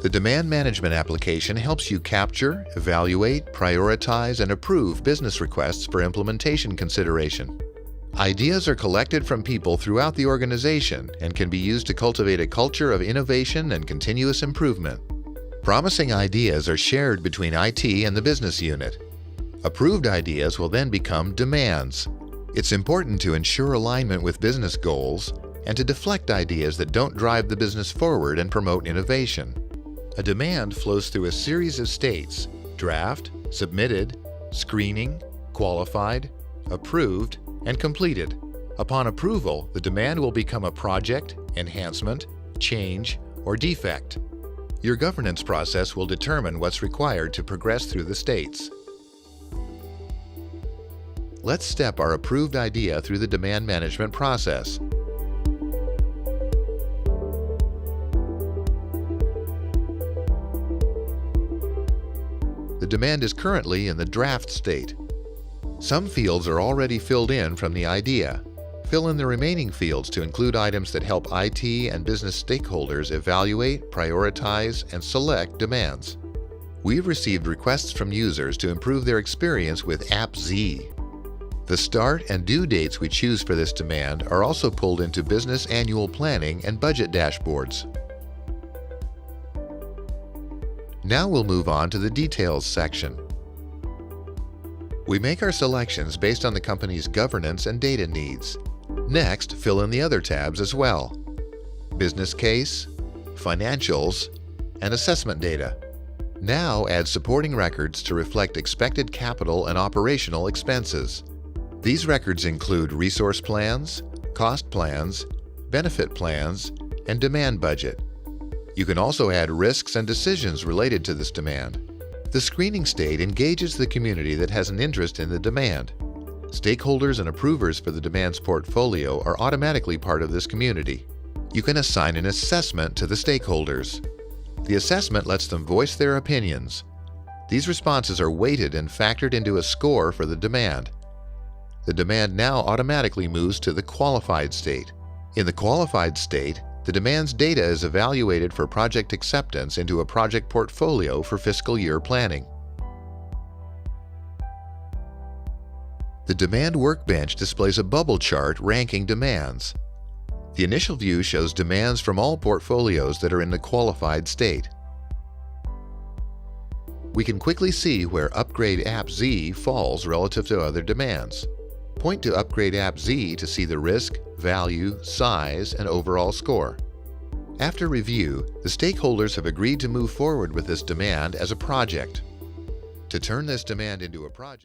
The demand management application helps you capture, evaluate, prioritize, and approve business requests for implementation consideration. Ideas are collected from people throughout the organization and can be used to cultivate a culture of innovation and continuous improvement. Promising ideas are shared between IT and the business unit. Approved ideas will then become demands. It's important to ensure alignment with business goals and to deflect ideas that don't drive the business forward and promote innovation. A demand flows through a series of states: draft, submitted, screening, qualified, approved, and completed. Upon approval, the demand will become a project, enhancement, change, or defect. Your governance process will determine what's required to progress through the states. Let's step our approved idea through the demand management process. The demand is currently in the draft state. Some fields are already filled in from the idea. Fill in the remaining fields to include items that help IT and business stakeholders evaluate, prioritize, and select demands. We've received requests from users to improve their experience with App Z. The start and due dates we choose for this demand are also pulled into business annual planning and budget dashboards. Now we'll move on to the details section. We make our selections based on the company's governance and data needs. Next, fill in the other tabs as well: business case, financials, and assessment data. Now add supporting records to reflect expected capital and operational expenses. These records include resource plans, cost plans, benefit plans, and demand budget. You can also add risks and decisions related to this demand. The screening state engages the community that has an interest in the demand. Stakeholders and approvers for the demand's portfolio are automatically part of this community. You can assign an assessment to the stakeholders. The assessment lets them voice their opinions. These responses are weighted and factored into a score for the demand. The demand now automatically moves to the qualified state. In the qualified state, the demand's data is evaluated for project acceptance into a project portfolio for fiscal year planning. The demand workbench displays a bubble chart ranking demands. The initial view shows demands from all portfolios that are in the qualified state. We can quickly see where Upgrade App Z falls relative to other demands. Point to Upgrade App Z to see the risk, value, size, and overall score. After review, the stakeholders have agreed to move forward with this demand as a project. To turn this demand into a project,